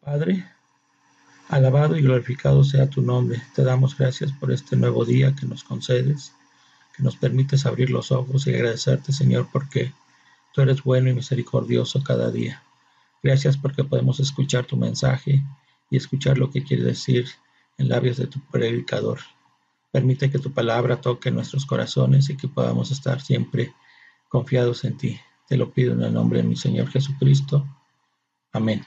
Padre, alabado y glorificado sea tu nombre. Te damos gracias por este nuevo día que nos concedes, que nos permites abrir los ojos y agradecerte, Señor, porque tú eres bueno y misericordioso cada día. Gracias porque podemos escuchar tu mensaje y escuchar lo que quiere decir en labios de tu predicador. Permite que tu palabra toque nuestros corazones y que podamos estar siempre confiados en ti. Te lo pido en el nombre de mi Señor Jesucristo. Amén.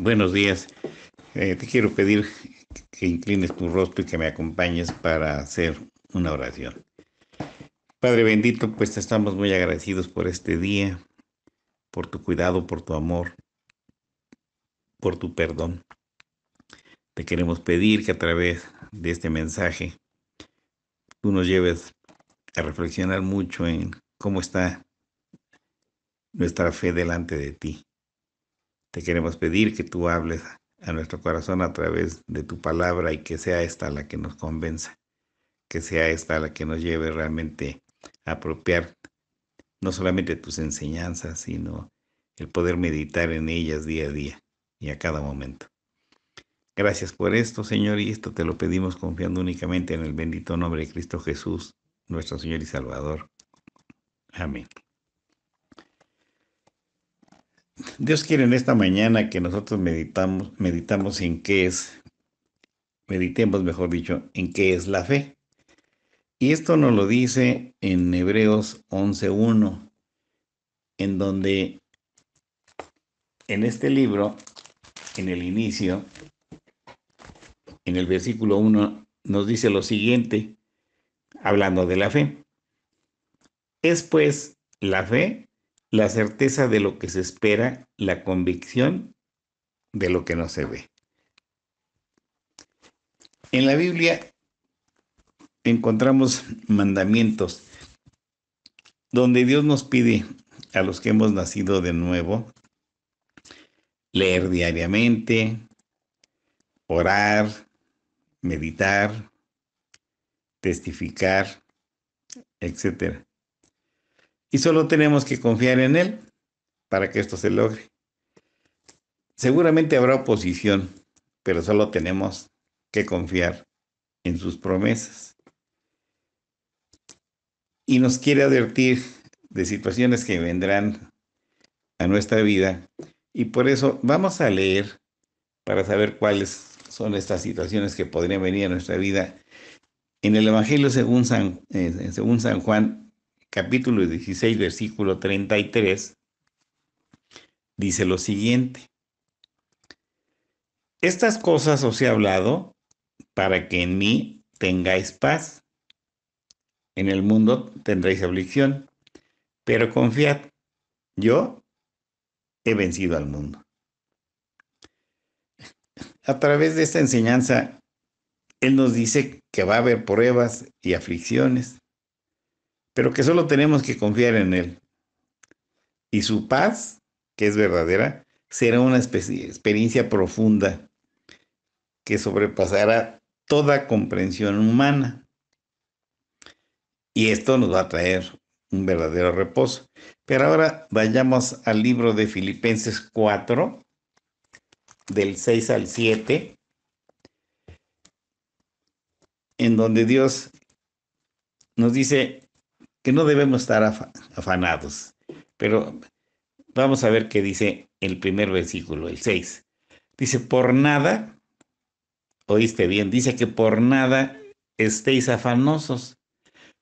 Buenos días. Te quiero pedir que inclines tu rostro y que me acompañes para hacer una oración. Padre bendito, pues te estamos muy agradecidos por este día, por tu cuidado, por tu amor, por tu perdón. Te queremos pedir que a través de este mensaje tú nos lleves a reflexionar mucho en cómo está nuestra fe delante de ti. Te queremos pedir que tú hables a nuestro corazón a través de tu palabra y que sea esta la que nos convenza. que sea esta la que nos lleve realmente a apropiar no solamente tus enseñanzas, sino el poder meditar en ellas día a día y a cada momento. Gracias por esto, Señor, y esto te lo pedimos confiando únicamente en el bendito nombre de Cristo Jesús, nuestro Señor y Salvador. Amén. Dios quiere en esta mañana que nosotros meditemos en qué es, meditemos, mejor dicho, en qué es la fe. Y esto nos lo dice en Hebreos 11:1, en donde en este libro, en el inicio, en el versículo 1, nos dice lo siguiente, hablando de la fe. Es pues la fe, la certeza de lo que se espera, la convicción de lo que no se ve. En la Biblia encontramos mandamientos donde Dios nos pide a los que hemos nacido de nuevo leer diariamente, orar, meditar, testificar, etc. Y solo tenemos que confiar en Él para que esto se logre. Seguramente habrá oposición, pero solo tenemos que confiar en sus promesas. Y nos quiere advertir de situaciones que vendrán a nuestra vida. Y por eso vamos a leer para saber cuáles son estas situaciones que podrían venir a nuestra vida. En el Evangelio según San Juan, capítulo 16, versículo 33, dice lo siguiente. Estas cosas os he hablado para que en mí tengáis paz. En el mundo tendréis aflicción, pero confiad, yo he vencido al mundo. A través de esta enseñanza, Él nos dice que va a haber pruebas y aflicciones, pero que solo tenemos que confiar en Él. Y su paz, que es verdadera, será una experiencia profunda que sobrepasará toda comprensión humana. Y esto nos va a traer un verdadero reposo. Pero ahora vayamos al libro de Filipenses 4, del 6 al 7, en donde Dios nos dice que no debemos estar afanados. Pero vamos a ver qué dice el primer versículo, el 6. Dice, por nada, oíste bien, dice que por nada estéis afanosos,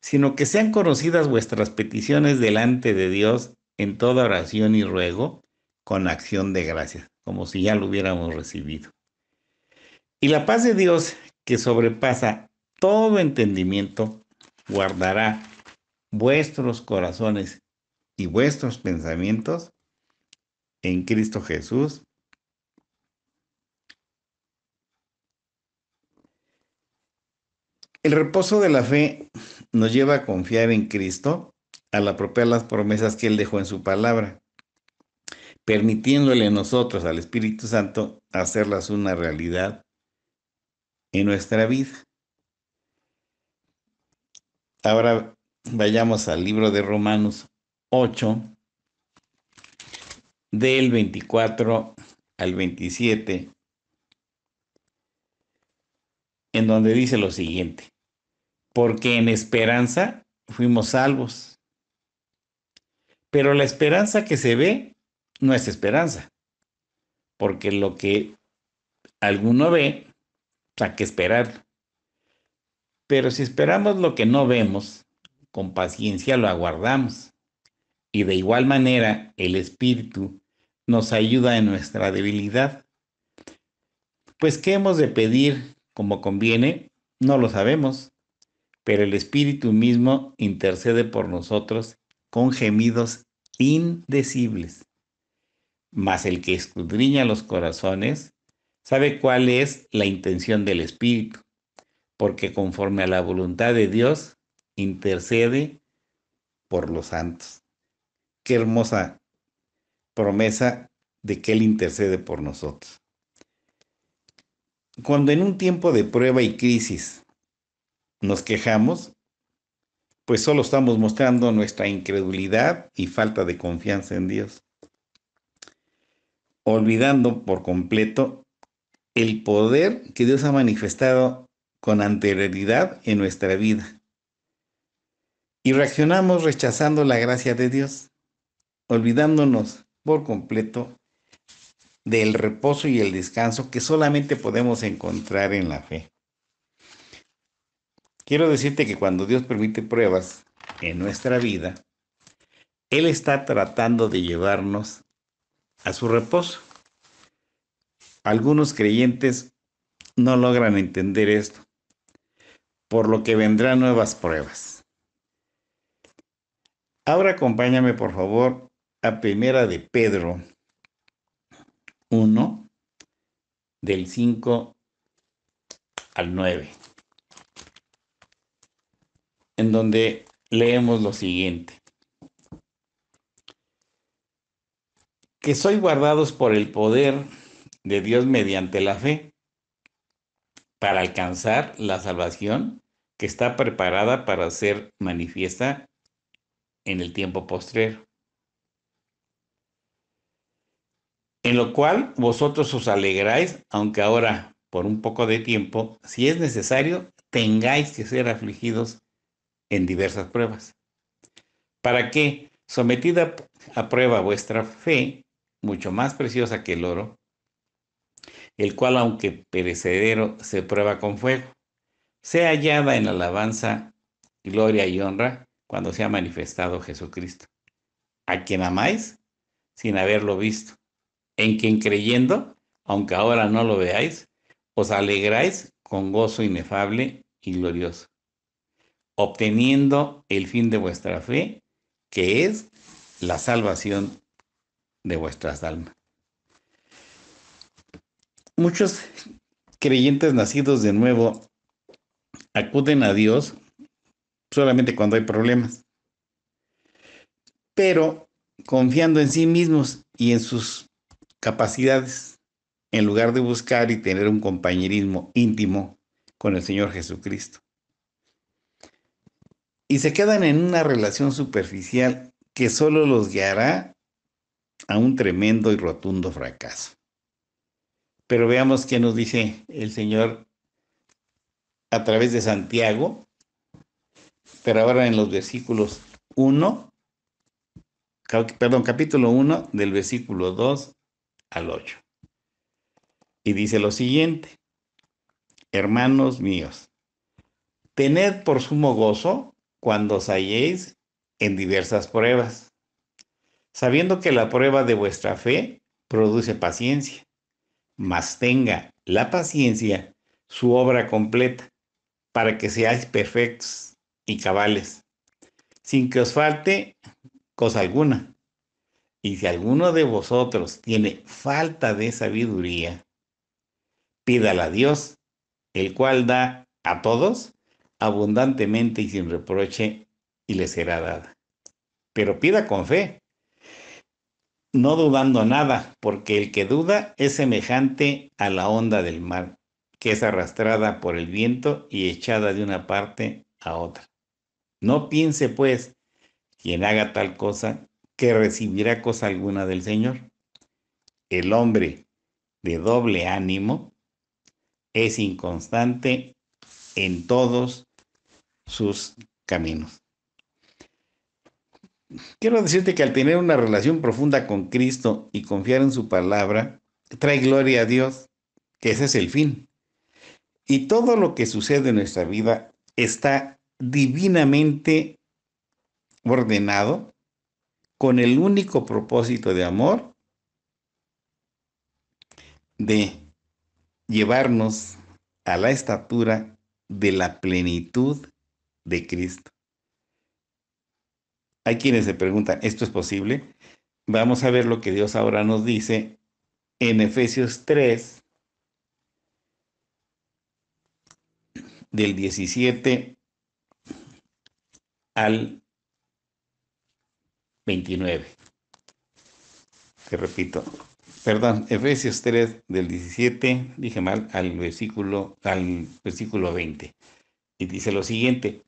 sino que sean conocidas vuestras peticiones delante de Dios en toda oración y ruego, con acción de gracias, como si ya lo hubiéramos recibido. Y la paz de Dios, que sobrepasa todo entendimiento, guardará vuestros corazones y vuestros pensamientos en Cristo Jesús. El reposo de la fe nos lleva a confiar en Cristo al apropiar las promesas que Él dejó en su palabra, permitiéndole a nosotros, al Espíritu Santo, hacerlas una realidad en nuestra vida. Ahora vayamos al libro de Romanos 8, del 24 al 27, en donde dice lo siguiente, porque en esperanza fuimos salvos, pero la esperanza que se ve no es esperanza, porque lo que alguno ve, hay que esperar. Pero si esperamos lo que no vemos, con paciencia lo aguardamos. Y de igual manera, el Espíritu nos ayuda en nuestra debilidad. Pues, ¿qué hemos de pedir como conviene? No lo sabemos, pero el Espíritu mismo intercede por nosotros con gemidos indecibles. Mas el que escudriña los corazones sabe cuál es la intención del Espíritu, porque conforme a la voluntad de Dios, intercede por los santos. Qué hermosa promesa de que Él intercede por nosotros. Cuando en un tiempo de prueba y crisis nos quejamos, pues solo estamos mostrando nuestra incredulidad y falta de confianza en Dios, olvidando por completo el poder que Dios ha manifestado con anterioridad en nuestra vida. Y reaccionamos rechazando la gracia de Dios, olvidándonos por completo del reposo y el descanso que solamente podemos encontrar en la fe. Quiero decirte que cuando Dios permite pruebas en nuestra vida, Él está tratando de llevarnos a su reposo. Algunos creyentes no logran entender esto, por lo que vendrán nuevas pruebas. Ahora acompáñame, por favor, a Primera de Pedro 1, del 5 al 9, en donde leemos lo siguiente: que sois guardados por el poder de Dios mediante la fe, para alcanzar la salvación que está preparada para ser manifiesta en el tiempo postrero, en lo cual vosotros os alegráis, aunque ahora por un poco de tiempo, si es necesario, tengáis que ser afligidos en diversas pruebas, para que, sometida a prueba vuestra fe, mucho más preciosa que el oro, el cual aunque perecedero se prueba con fuego, sea hallada en alabanza, gloria y honra cuando sea manifestado Jesucristo, a quien amáis sin haberlo visto, en quien creyendo, aunque ahora no lo veáis, os alegráis con gozo inefable y glorioso, obteniendo el fin de vuestra fe, que es la salvación de vuestras almas. Muchos creyentes nacidos de nuevo acuden a Dios solamente cuando hay problemas, pero confiando en sí mismos y en sus capacidades, en lugar de buscar y tener un compañerismo íntimo con el Señor Jesucristo. Y se quedan en una relación superficial que solo los guiará a un tremendo y rotundo fracaso. Pero veamos qué nos dice el Señor a través de Santiago, pero ahora en los versículos 1, capítulo 1, del versículo 2 al 8. Y dice lo siguiente: hermanos míos, tened por sumo gozo cuando os halléis en diversas pruebas, sabiendo que la prueba de vuestra fe produce paciencia, mas tenga la paciencia su obra completa, para que seáis perfectos y cabales, sin que os falte cosa alguna. Y si alguno de vosotros tiene falta de sabiduría, pídala a Dios, el cual da a todos abundantemente y sin reproche, y le será dada. Pero pida con fe, no dudando nada, porque el que duda es semejante a la onda del mar, que es arrastrada por el viento y echada de una parte a otra. No piense, pues, quien haga tal cosa, que recibirá cosa alguna del Señor. El hombre de doble ánimo es inconstante en todos sus caminos. Quiero decirte que al tener una relación profunda con Cristo y confiar en su palabra, trae gloria a Dios, que ese es el fin. Y todo lo que sucede en nuestra vida está divinamente ordenado con el único propósito de amor de llevarnos a la estatura de la plenitud de Cristo. Hay quienes se preguntan, ¿esto es posible? Vamos a ver lo que Dios ahora nos dice en Efesios 3, del 17 al 29. Te repito, perdón, Efesios 3, del 17, dije mal, al versículo 20. Y dice lo siguiente,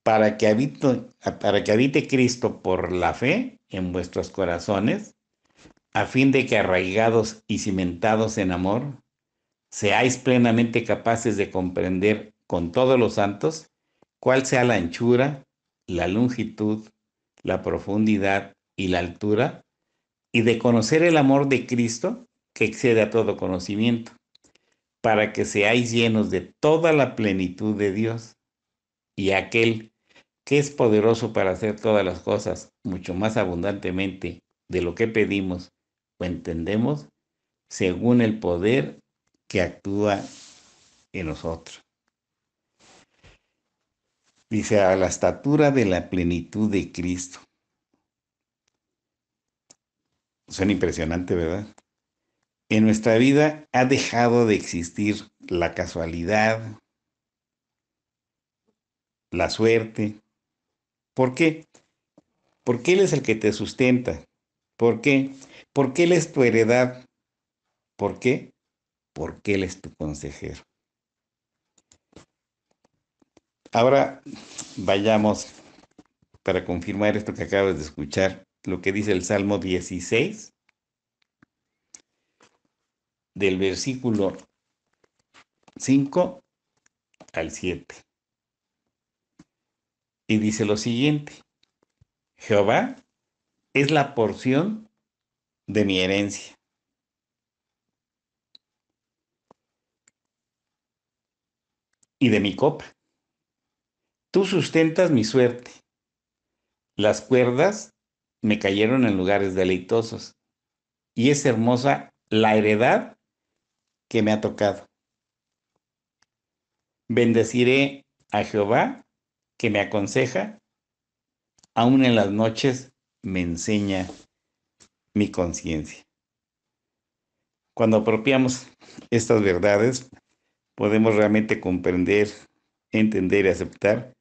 para que habite Cristo por la fe en vuestros corazones, a fin de que arraigados y cimentados en amor, seáis plenamente capaces de comprender con todos los santos cuál sea la anchura, la longitud, la profundidad y la altura, y de conocer el amor de Cristo que excede a todo conocimiento, para que seáis llenos de toda la plenitud de Dios. Y aquel que es poderoso para hacer todas las cosas mucho más abundantemente de lo que pedimos o entendemos, según el poder que actúa en nosotros. Dice, a la estatura de la plenitud de Cristo. Suena impresionante, ¿verdad? En nuestra vida ha dejado de existir la casualidad, la suerte. ¿Por qué? Porque Él es el que te sustenta. ¿Por qué? Porque Él es tu heredad. ¿Por qué? Porque Él es tu consejero. Ahora vayamos para confirmar esto que acabas de escuchar, lo que dice el Salmo 16, del versículo 5 al 7. Y dice lo siguiente, Jehová es la porción de mi herencia y de mi copa. Tú sustentas mi suerte. Las cuerdas me cayeron en lugares deleitosos y es hermosa la heredad que me ha tocado. Bendeciré a Jehová que me aconseja, aún en las noches me enseña mi conciencia. Cuando apropiamos estas verdades, podemos realmente comprender, entender y aceptar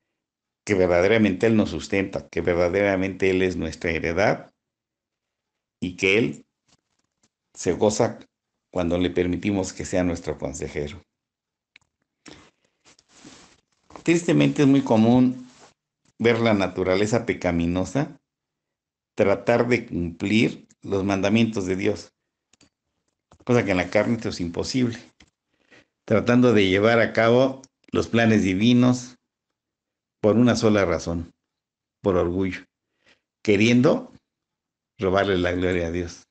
que verdaderamente Él nos sustenta, que verdaderamente Él es nuestra heredad y que Él se goza cuando le permitimos que sea nuestro consejero. Tristemente es muy común ver la naturaleza pecaminosa tratar de cumplir los mandamientos de Dios, cosa que en la carne esto es imposible, tratando de llevar a cabo los planes divinos por una sola razón, por orgullo, queriendo robarle la gloria a Dios.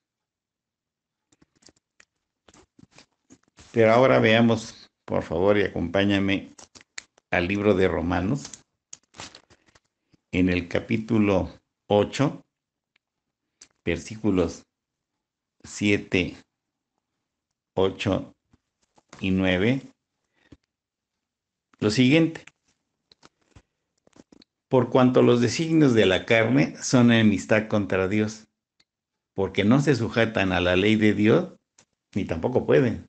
Pero ahora veamos, por favor, y acompáñame al libro de Romanos, en el capítulo 8, versículos 7, 8 y 9, lo siguiente. Por cuanto los designios de la carne son enemistad contra Dios, porque no se sujetan a la ley de Dios, ni tampoco pueden.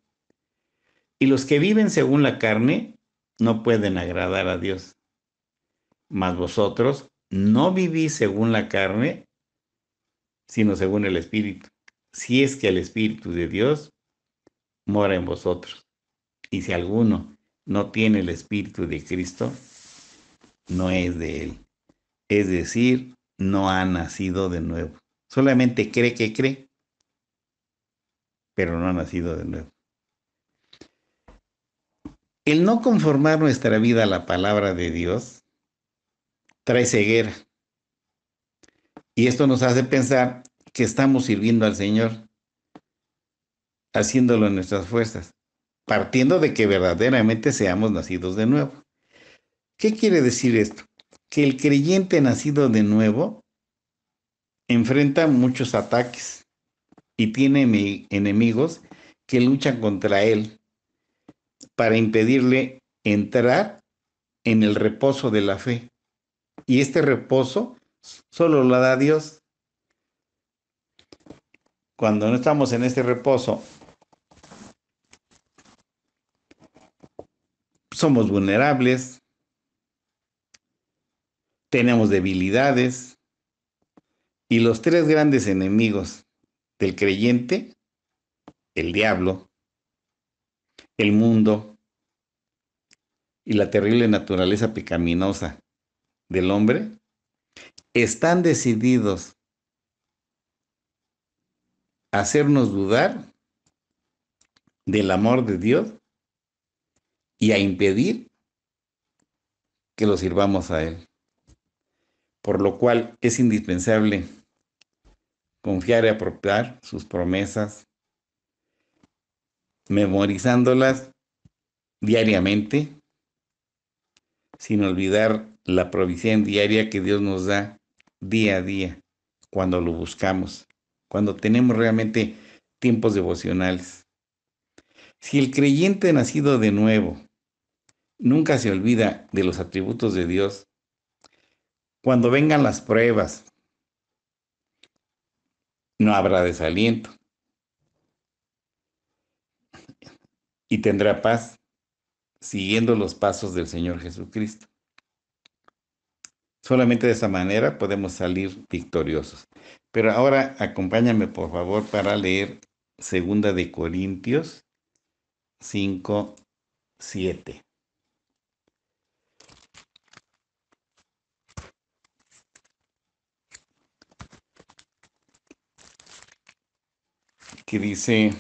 Y los que viven según la carne no pueden agradar a Dios. Mas vosotros no vivís según la carne, sino según el Espíritu. Si es que el Espíritu de Dios mora en vosotros. Y si alguno no tiene el Espíritu de Cristo, no es de Él. Es decir, no ha nacido de nuevo. Solamente cree que cree, pero no ha nacido de nuevo. El no conformar nuestra vida a la palabra de Dios trae ceguera. Y esto nos hace pensar que estamos sirviendo al Señor, haciéndolo en nuestras fuerzas, partiendo de que verdaderamente seamos nacidos de nuevo. ¿Qué quiere decir esto? Que el creyente nacido de nuevo enfrenta muchos ataques y tiene enemigos que luchan contra él para impedirle entrar en el reposo de la fe. Y este reposo solo lo da Dios. Cuando no estamos en este reposo, somos vulnerables, tenemos debilidades, y los tres grandes enemigos del creyente, el diablo, el mundo y la terrible naturaleza pecaminosa del hombre, están decididos a hacernos dudar del amor de Dios y a impedir que lo sirvamos a Él. Por lo cual es indispensable confiar y apropiar sus promesas, memorizándolas diariamente, sin olvidar la provisión diaria que Dios nos da día a día, cuando lo buscamos, cuando tenemos realmente tiempos devocionales. Si el creyente nacido de nuevo nunca se olvida de los atributos de Dios, cuando vengan las pruebas, no habrá desaliento y tendrá paz siguiendo los pasos del Señor Jesucristo. Solamente de esa manera podemos salir victoriosos. Pero ahora acompáñame por favor para leer 2 Corintios 5:7. Que dice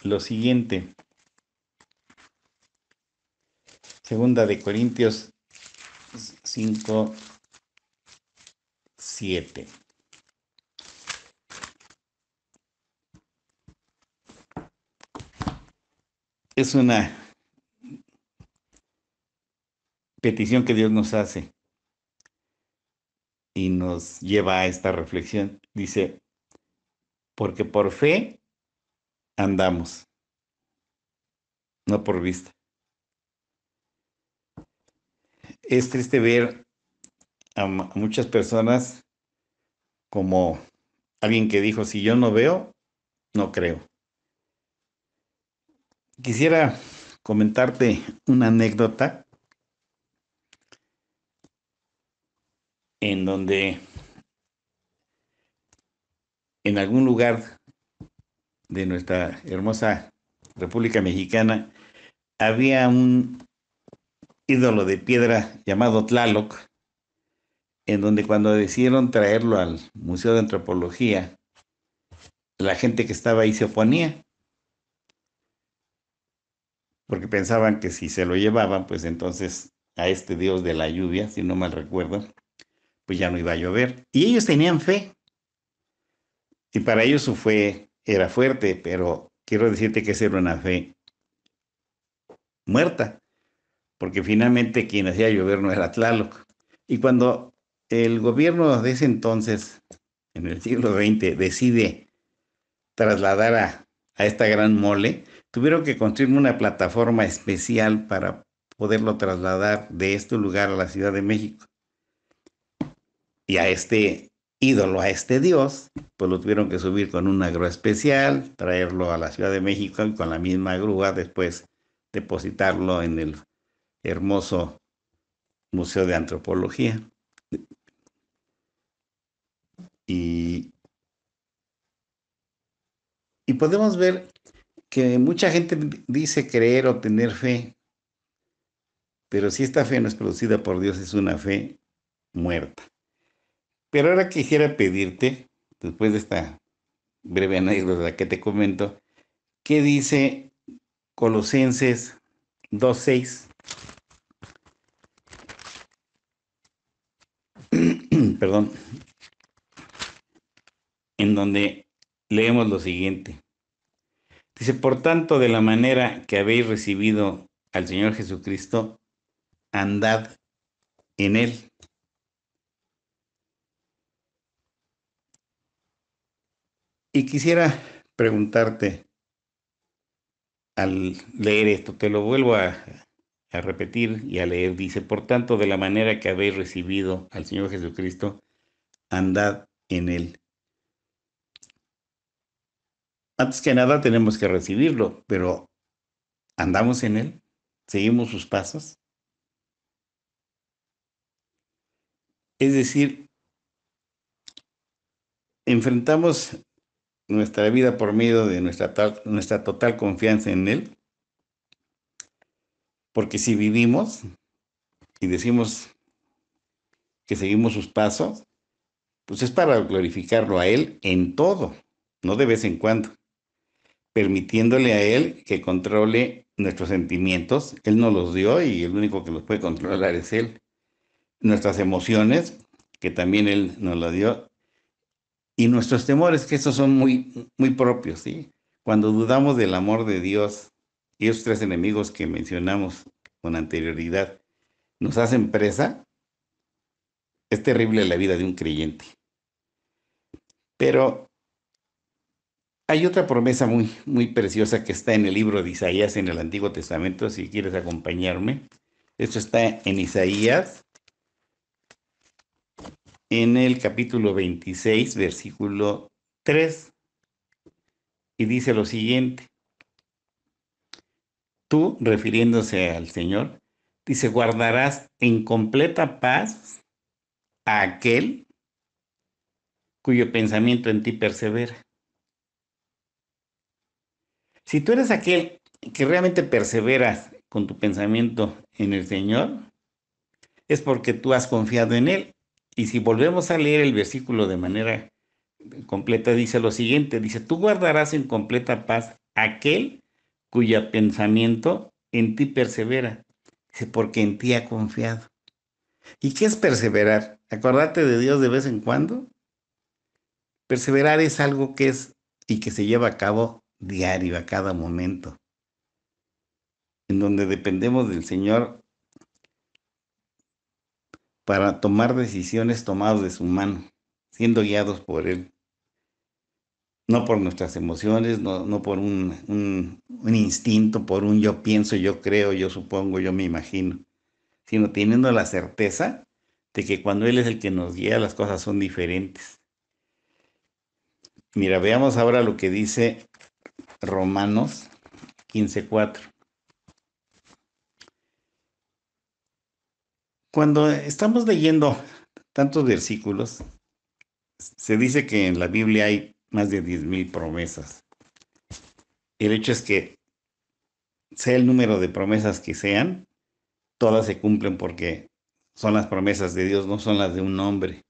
lo siguiente. 2 Corintios 5:7. Es una petición que Dios nos hace y nos lleva a esta reflexión. Dice, porque por fe andamos, no por vista. Es triste ver a muchas personas como alguien que dijo, si yo no veo, no creo. Quisiera comentarte una anécdota en donde en algún lugar de nuestra hermosa República Mexicana había un ídolo de piedra llamado Tlaloc, en donde cuando decidieron traerlo al Museo de Antropología, la gente que estaba ahí se oponía, porque pensaban que si se lo llevaban, pues entonces a este dios de la lluvia, si no mal recuerdo, pues ya no iba a llover. Y ellos tenían fe, y para ellos su fe era fuerte, pero quiero decirte que esa era una fe muerta, porque finalmente quien hacía llover no era Tlaloc. Y cuando el gobierno de ese entonces, en el siglo XX, decide trasladar a esta gran mole, tuvieron que construir una plataforma especial para poderlo trasladar de este lugar a la Ciudad de México. Y a este ídolo, a este dios, pues lo tuvieron que subir con una grúa especial, traerlo a la Ciudad de México y con la misma grúa después depositarlo en el hermoso Museo de Antropología. Y, y podemos ver que mucha gente dice creer o tener fe, pero si esta fe no es producida por Dios, es una fe muerta. Pero ahora quisiera pedirte, después de esta breve anécdota que te comento, ¿qué dice Colosenses 2:6? Perdón, en donde leemos lo siguiente. Dice, por tanto, de la manera que habéis recibido al Señor Jesucristo, andad en Él. Y quisiera preguntarte, al leer esto, te lo vuelvo a repetir y a leer, dice, por tanto, de la manera que habéis recibido al Señor Jesucristo, andad en Él. Antes que nada tenemos que recibirlo, pero ¿andamos en Él? ¿Seguimos sus pasos? Es decir, enfrentamos nuestra vida por medio de nuestra total confianza en Él. Porque si vivimos y decimos que seguimos sus pasos, pues es para glorificarlo a Él en todo, no de vez en cuando, permitiéndole a Él que controle nuestros sentimientos. Él nos los dio y el único que los puede controlar es Él. Nuestras emociones, que también Él nos las dio, y nuestros temores, que esos son muy, muy propios, ¿sí? Cuando dudamos del amor de Dios y esos tres enemigos que mencionamos con anterioridad nos hacen presa, es terrible la vida de un creyente. Pero hay otra promesa muy, muy preciosa que está en el libro de Isaías en el Antiguo Testamento, si quieres acompañarme. Esto está en Isaías, en el capítulo 26, versículo 3, y dice lo siguiente. Tú, refiriéndose al Señor, dice, guardarás en completa paz a aquel cuyo pensamiento en ti persevera. Si tú eres aquel que realmente perseveras con tu pensamiento en el Señor, es porque tú has confiado en Él. Y si volvemos a leer el versículo de manera completa, dice lo siguiente, dice, tú guardarás en completa paz aquel cuyo pensamiento en ti persevera. Dice, porque en ti ha confiado. ¿Y qué es perseverar? ¿Acordarte de Dios de vez en cuando? Perseverar es algo que es y que se lleva a cabo diario, a cada momento, en donde dependemos del Señor para tomar decisiones tomadas de su mano, siendo guiados por Él, no por nuestras emociones, no por un instinto, por un yo pienso, yo creo, yo supongo, yo me imagino, sino teniendo la certeza de que cuando Él es el que nos guía, las cosas son diferentes. Mira, veamos ahora lo que dice Romanos 15:4. Cuando estamos leyendo tantos versículos, se dice que en la Biblia hay más de 10,000 promesas. El hecho es que, sea el número de promesas que sean, todas se cumplen porque son las promesas de Dios, no son las de un hombre.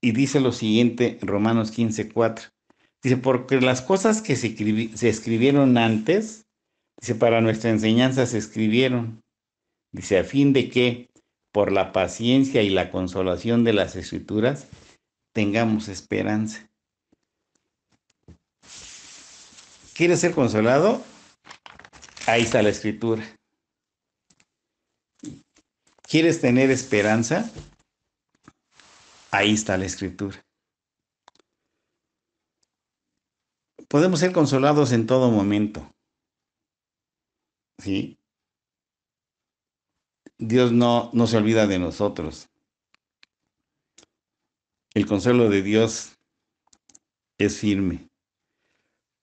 Y dice lo siguiente, Romanos 15:4. Dice, porque las cosas que se escribieron antes, dice, para nuestra enseñanza se escribieron. Dice, a fin de que, por la paciencia y la consolación de las Escrituras, tengamos esperanza. ¿Quieres ser consolado? Ahí está la Escritura. ¿Quieres tener esperanza? Ahí está la Escritura. Podemos ser consolados en todo momento, ¿sí? Dios no se olvida de nosotros. El consuelo de Dios es firme.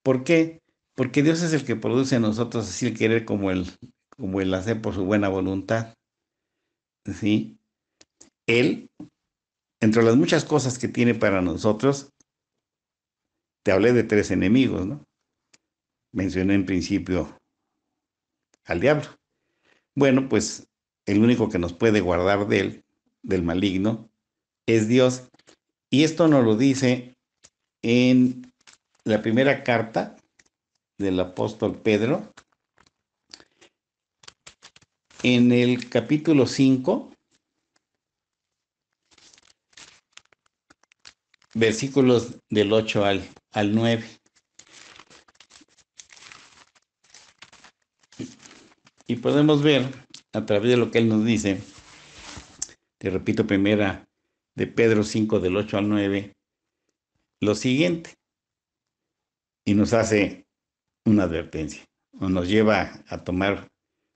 ¿Por qué? Porque Dios es el que produce en nosotros así el querer como el hacer por su buena voluntad, ¿sí? Él, entre las muchas cosas que tiene para nosotros, te hablé de tres enemigos, ¿no? Mencioné en principio al diablo. Bueno, pues el único que nos puede guardar de él, del maligno, es Dios. Y esto nos lo dice en la primera carta del apóstol Pedro, en el capítulo 5, versículos del 8 al 9. Y podemos ver a través de lo que él nos dice, te repito, primera de Pedro 5, del 8 al 9, lo siguiente, y nos hace una advertencia, o nos lleva a tomar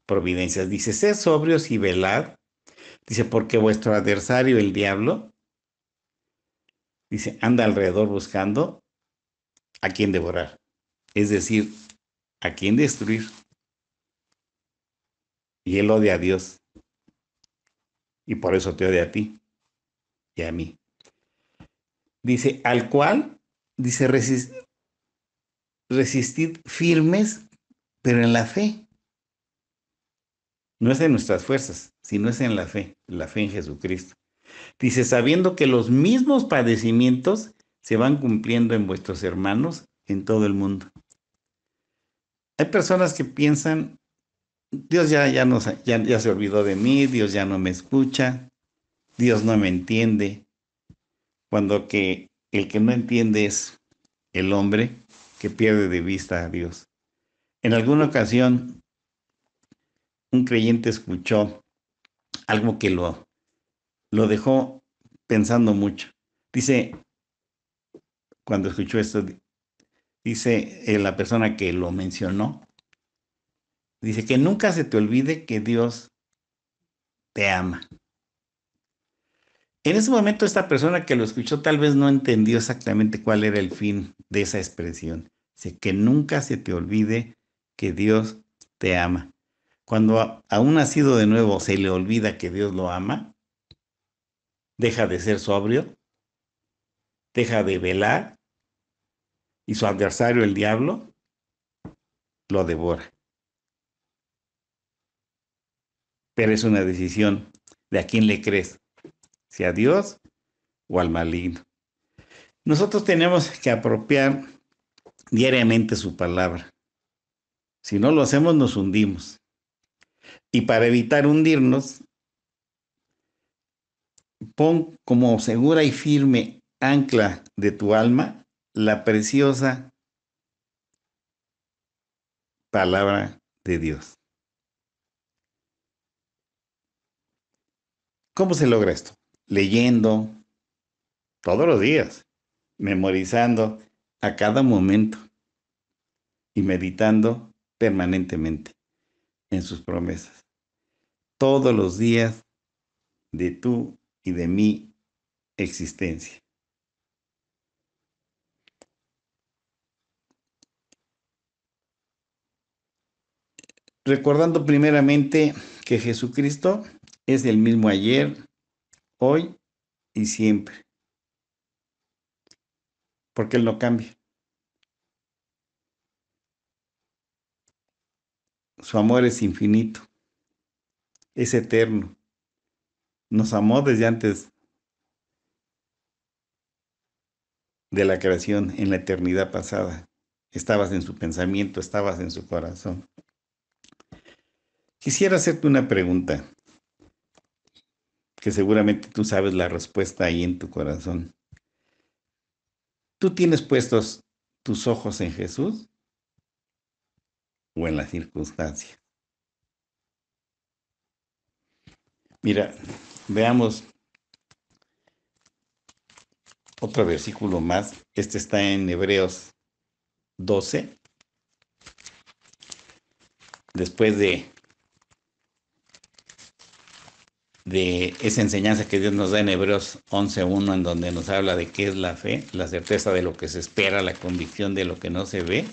providencias. Dice, sed sobrios y velad, dice, porque vuestro adversario, el diablo, dice, anda alrededor buscando a quien devorar, es decir, a quien destruir. Y él odia a Dios, y por eso te odia a ti y a mí. Dice, al cual, dice, resistid firmes pero en la fe. No es en nuestras fuerzas, sino es en la fe en Jesucristo. Dice, sabiendo que los mismos padecimientos se van cumpliendo en vuestros hermanos en todo el mundo. Hay personas que piensan, Dios ya se olvidó de mí, Dios ya no me escucha, Dios no me entiende, cuando que el que no entiende es el hombre que pierde de vista a Dios. En alguna ocasión, un creyente escuchó algo que lo dejó pensando mucho. Dice, cuando escuchó esto, dice la persona que lo mencionó, dice que nunca se te olvide que Dios te ama. En ese momento esta persona que lo escuchó tal vez no entendió exactamente cuál era el fin de esa expresión. Dice que nunca se te olvide que Dios te ama. Cuando a un nacido de nuevo se le olvida que Dios lo ama, deja de ser sobrio, deja de velar y su adversario, el diablo, lo devora. Pero es una decisión de a quién le crees, si a Dios o al maligno. Nosotros tenemos que apropiar diariamente su palabra. Si no lo hacemos, nos hundimos. Y para evitar hundirnos, pon como segura y firme ancla de tu alma la preciosa palabra de Dios. ¿Cómo se logra esto? Leyendo todos los días, memorizando a cada momento y meditando permanentemente en sus promesas. Todos los días de tu y de mi existencia. Recordando primeramente que Jesucristo es el mismo ayer, hoy y siempre, porque Él no cambia. Su amor es infinito, es eterno. Nos amó desde antes de la creación, en la eternidad pasada. Estabas en su pensamiento, estabas en su corazón. Quisiera hacerte una pregunta, que seguramente tú sabes la respuesta ahí en tu corazón. ¿Tú tienes puestos tus ojos en Jesús o en las circunstancias? Mira, veamos otro versículo más. Este está en Hebreos 12. Después de esa enseñanza que Dios nos da en Hebreos 11:1, en donde nos habla de qué es la fe, la certeza de lo que se espera, la convicción de lo que no se ve.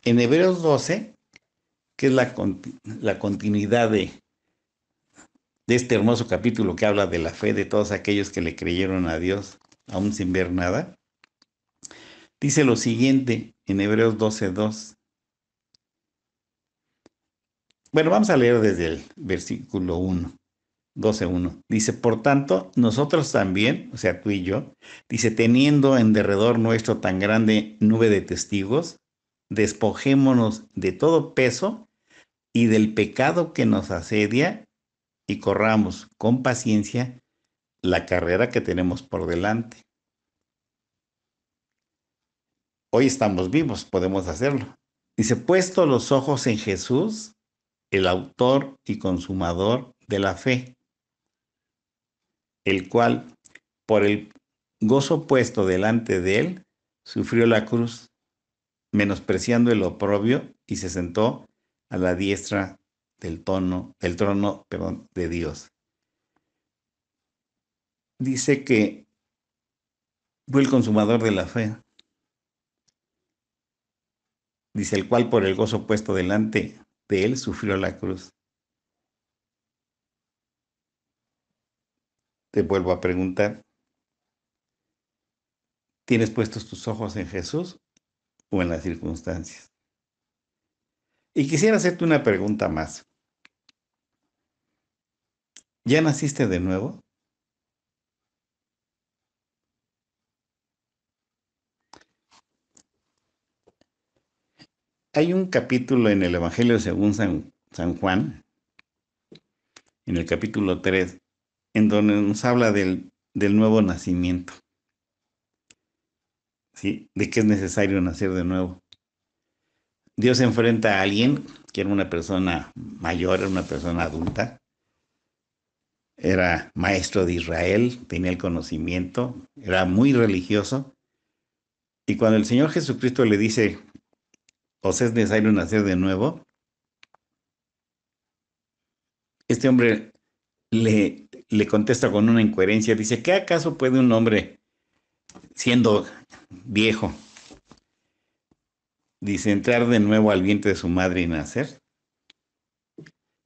En Hebreos 12, que es la continuidad de este hermoso capítulo que habla de la fe de todos aquellos que le creyeron a Dios, aún sin ver nada, dice lo siguiente en Hebreos 12:2. Bueno, vamos a leer desde el versículo 1. 12:1. Dice, por tanto, nosotros también, o sea, tú y yo, dice, teniendo en derredor nuestro tan grande nube de testigos, despojémonos de todo peso y del pecado que nos asedia y corramos con paciencia la carrera que tenemos por delante. Hoy estamos vivos, podemos hacerlo. Dice, puesto los ojos en Jesús, el autor y consumador de la fe, el cual, por el gozo puesto delante de él, sufrió la cruz, menospreciando el oprobio, y se sentó a la diestra del trono, de Dios. Dice que fue el consumador de la fe. Dice, el cual por el gozo puesto delante de él sufrió la cruz. Te vuelvo a preguntar, ¿tienes puestos tus ojos en Jesús o en las circunstancias? Y quisiera hacerte una pregunta más. ¿Ya naciste de nuevo? Hay un capítulo en el Evangelio según San Juan, en el capítulo 3, en donde nos habla del nuevo nacimiento, ¿sí? De que es necesario nacer de nuevo. Dios se enfrenta a alguien que era una persona mayor, era una persona adulta, era maestro de Israel, tenía el conocimiento, era muy religioso. Y cuando el Señor Jesucristo le dice, os es necesario nacer de nuevo, este hombre le contesta con una incoherencia. Dice, ¿qué acaso puede un hombre, siendo viejo, dice, entrar de nuevo al vientre de su madre y nacer?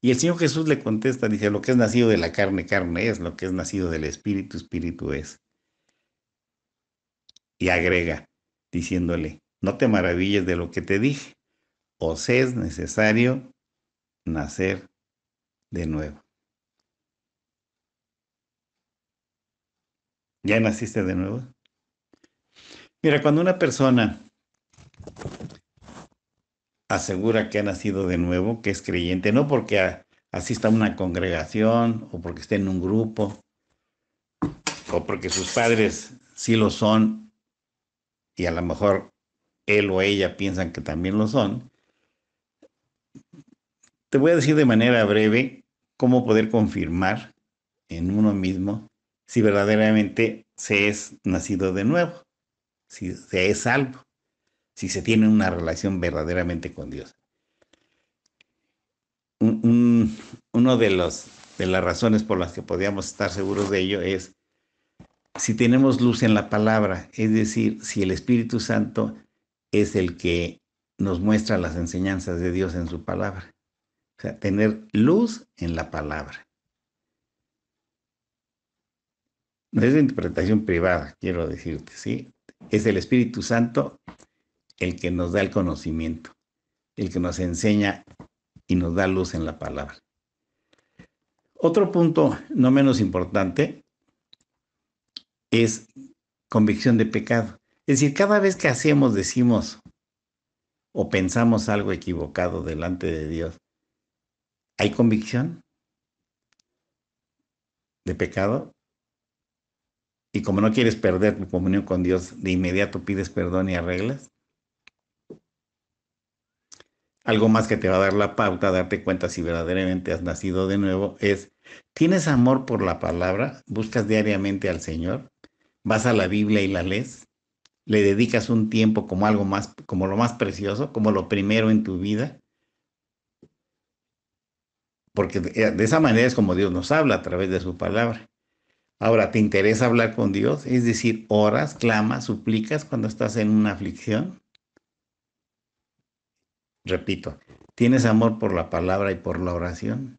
Y el Señor Jesús le contesta, dice, lo que es nacido de la carne, carne es, lo que es nacido del espíritu, espíritu es. Y agrega, diciéndole, no te maravilles de lo que te dije, os es necesario nacer de nuevo. ¿Ya naciste de nuevo? Mira, cuando una persona asegura que ha nacido de nuevo, que es creyente, no porque asista a una congregación o porque esté en un grupo o porque sus padres sí lo son y a lo mejor él o ella piensan que también lo son, te voy a decir de manera breve cómo poder confirmar en uno mismo si verdaderamente se es nacido de nuevo, si se es salvo, si se tiene una relación verdaderamente con Dios. Uno de las razones por las que podíamos estar seguros de ello es si tenemos luz en la palabra, es decir, si el Espíritu Santo es el que nos muestra las enseñanzas de Dios en su palabra. O sea, tener luz en la palabra. No es de interpretación privada, quiero decirte, ¿sí? Es el Espíritu Santo el que nos da el conocimiento, el que nos enseña y nos da luz en la palabra. Otro punto no menos importante es convicción de pecado. Es decir, cada vez que hacemos, decimos o pensamos algo equivocado delante de Dios, ¿hay convicción de pecado? Y como no quieres perder tu comunión con Dios, de inmediato pides perdón y arreglas. Algo más que te va a dar la pauta, darte cuenta si verdaderamente has nacido de nuevo, es, ¿tienes amor por la palabra? ¿Buscas diariamente al Señor? ¿Vas a la Biblia y la lees? ¿Le dedicas un tiempo como algo más, como lo más precioso, como lo primero en tu vida? Porque de esa manera es como Dios nos habla a través de su palabra. Ahora, ¿te interesa hablar con Dios? Es decir, oras, clamas, suplicas cuando estás en una aflicción. Repito, ¿tienes amor por la palabra y por la oración?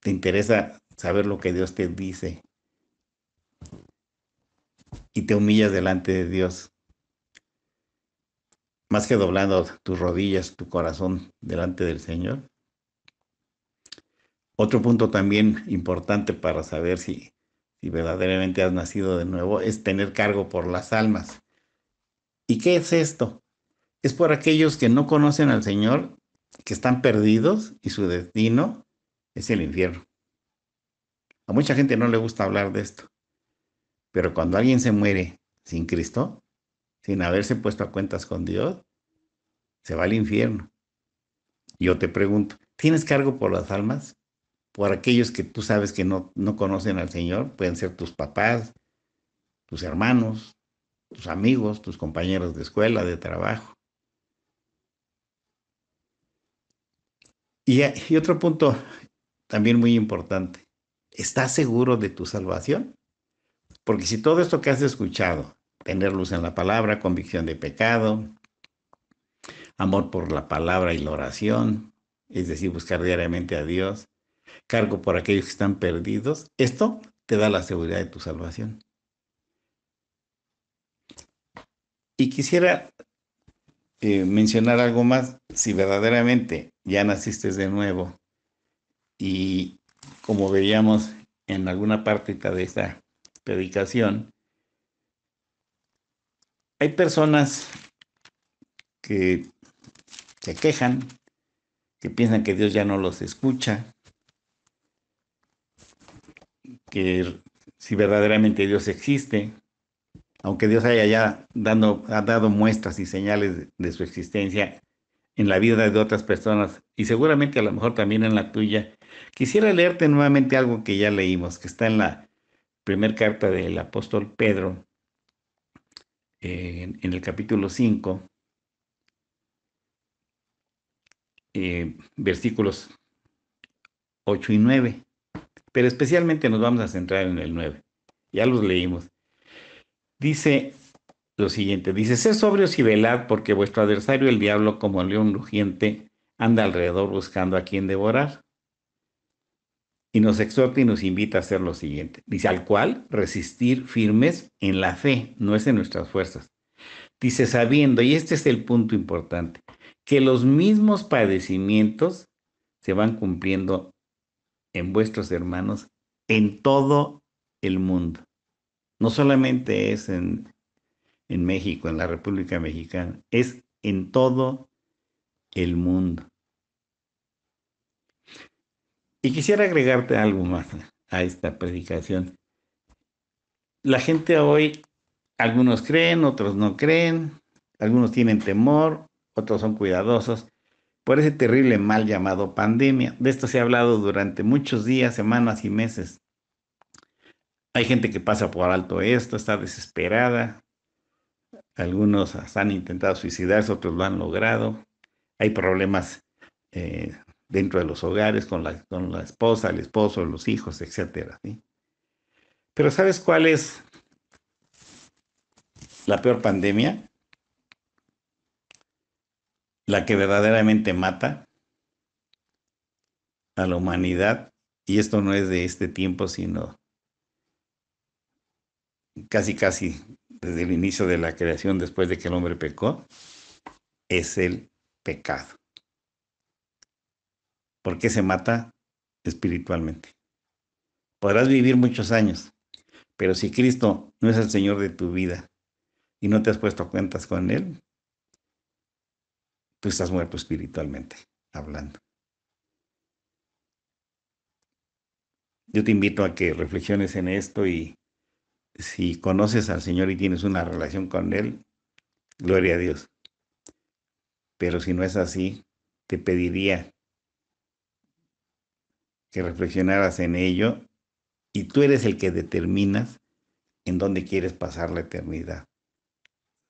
¿Te interesa saber lo que Dios te dice y te humillas delante de Dios? Más que doblando tus rodillas, tu corazón delante del Señor. Otro punto también importante para saber si verdaderamente has nacido de nuevo es tener cargo por las almas. ¿Y qué es esto? Es por aquellos que no conocen al Señor, que están perdidos y su destino es el infierno. A mucha gente no le gusta hablar de esto, pero cuando alguien se muere sin Cristo, sin haberse puesto a cuentas con Dios, se va al infierno. Yo te pregunto, ¿tienes cargo por las almas? Por aquellos que tú sabes que no conocen al Señor, pueden ser tus papás, tus hermanos, tus amigos, tus compañeros de escuela, de trabajo. Y otro punto también muy importante, ¿estás seguro de tu salvación? Porque si todo esto que has escuchado, tener luz en la palabra, convicción de pecado, amor por la palabra y la oración, es decir, buscar diariamente a Dios, cargo por aquellos que están perdidos, esto te da la seguridad de tu salvación. Y quisiera mencionar algo más. Si verdaderamente ya naciste de nuevo y como veíamos en alguna parte de esta predicación, hay personas que se quejan, que piensan que Dios ya no los escucha, que si verdaderamente Dios existe, aunque Dios haya ya ha dado muestras y señales de su existencia en la vida de otras personas y seguramente a lo mejor también en la tuya, quisiera leerte nuevamente algo que ya leímos, que está en la primera carta del apóstol Pedro, en el capítulo 5, versículos 8 y 9, pero especialmente nos vamos a centrar en el 9. Ya los leímos. Dice lo siguiente, dice, sed sobrios y velad, porque vuestro adversario el diablo, como león rugiente, anda alrededor buscando a quien devorar. Y nos exhorta y nos invita a hacer lo siguiente. Dice, al cual resistir firmes en la fe, no es en nuestras fuerzas. Dice, sabiendo, y este es el punto importante, que los mismos padecimientos se van cumpliendo en vuestros hermanos en todo el mundo. No solamente es en México, en la República Mexicana, es en todo el mundo. Y quisiera agregarte algo más a esta predicación. La gente hoy, algunos creen, otros no creen, algunos tienen temor, otros son cuidadosos por ese terrible mal llamado pandemia. De esto se ha hablado durante muchos días, semanas y meses. Hay gente que pasa por alto esto, está desesperada. Algunos han intentado suicidarse, otros lo han logrado. Hay problemas eh, dentro de los hogares con la esposa, el esposo, los hijos, etcétera, ¿sí? Pero ¿sabes cuál es la peor pandemia? La que verdaderamente mata a la humanidad, y esto no es de este tiempo, sino casi desde el inicio de la creación, después de que el hombre pecó, es el pecado. ¿Por qué se mata? Espiritualmente. Podrás vivir muchos años, pero si Cristo no es el Señor de tu vida y no te has puesto cuentas con Él, tú estás muerto espiritualmente hablando. Yo te invito a que reflexiones en esto y si conoces al Señor y tienes una relación con Él, gloria a Dios. Pero si no es así, te pediría que reflexionaras en ello y tú eres el que determinas en dónde quieres pasar la eternidad.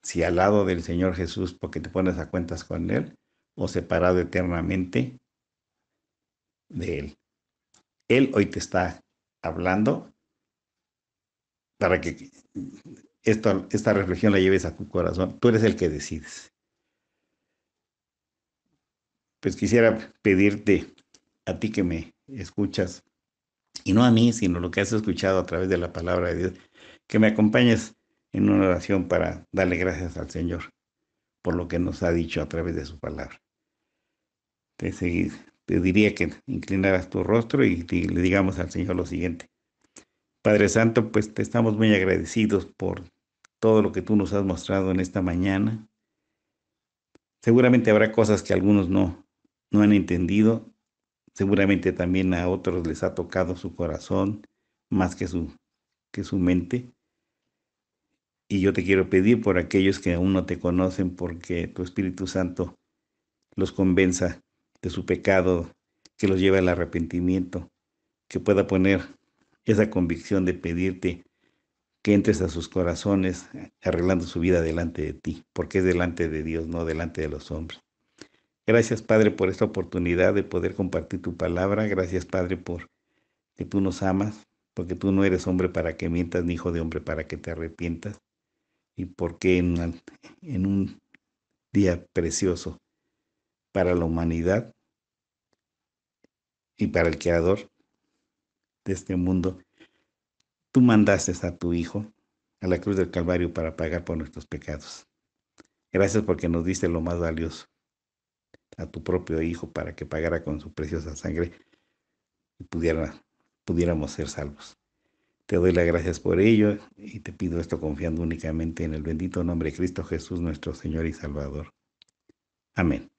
Si al lado del Señor Jesús porque te pones a cuentas con Él o separado eternamente de Él. Él hoy te está hablando para que esta reflexión la lleves a tu corazón. Tú eres el que decides. Pues quisiera pedirte a ti que me escuchas, y no a mí, sino lo que has escuchado a través de la palabra de Dios, que me acompañes en una oración para darle gracias al Señor por lo que nos ha dicho a través de su palabra. Te diría que inclinaras tu rostro y le digamos al Señor lo siguiente. Padre Santo, pues te estamos muy agradecidos por todo lo que tú nos has mostrado en esta mañana. Seguramente habrá cosas que algunos no han entendido. Seguramente también a otros les ha tocado su corazón más que su mente. Y yo te quiero pedir por aquellos que aún no te conocen, porque tu Espíritu Santo los convenza de su pecado, que los lleve al arrepentimiento, que pueda poner esa convicción de pedirte que entres a sus corazones arreglando su vida delante de ti, porque es delante de Dios, no delante de los hombres. Gracias, Padre, por esta oportunidad de poder compartir tu palabra. Gracias, Padre, por que tú nos amas, porque tú no eres hombre para que mientas, ni hijo de hombre para que te arrepientas, y porque en un día precioso para la humanidad y para el Creador de este mundo, tú mandaste a tu Hijo a la cruz del Calvario para pagar por nuestros pecados. Gracias porque nos diste lo más valioso, a tu propio Hijo, para que pagara con su preciosa sangre y pudiéramos ser salvos. Te doy las gracias por ello y te pido esto confiando únicamente en el bendito nombre de Cristo Jesús, nuestro Señor y Salvador. Amén.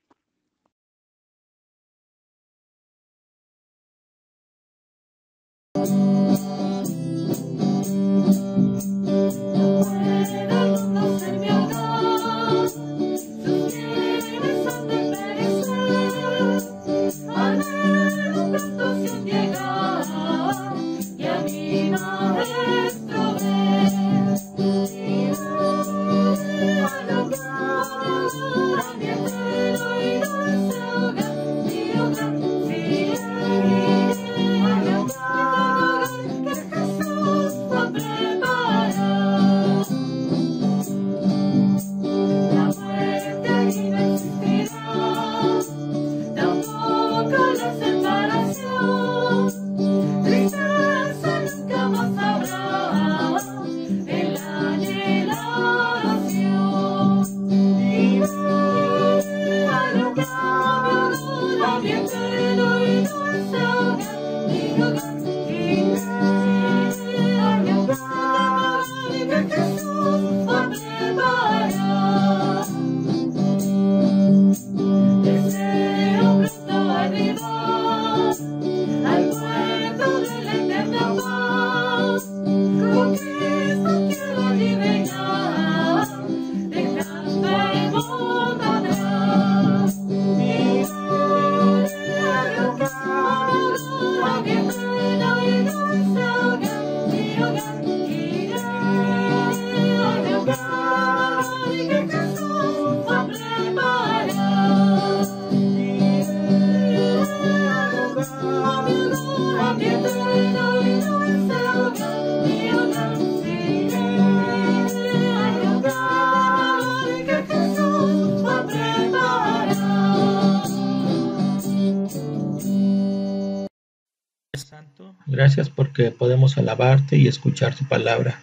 Santo, gracias porque podemos alabarte y escuchar tu palabra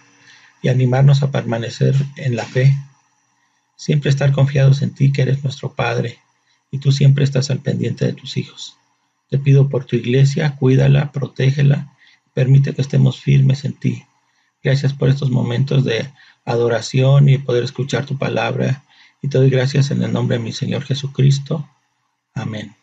y animarnos a permanecer en la fe, siempre estar confiados en ti que eres nuestro Padre y tú siempre estás al pendiente de tus hijos. Te pido por tu iglesia, cuídala, protégela, permite que estemos firmes en ti. Gracias por estos momentos de adoración y poder escuchar tu palabra y te doy gracias en el nombre de mi Señor Jesucristo. Amén.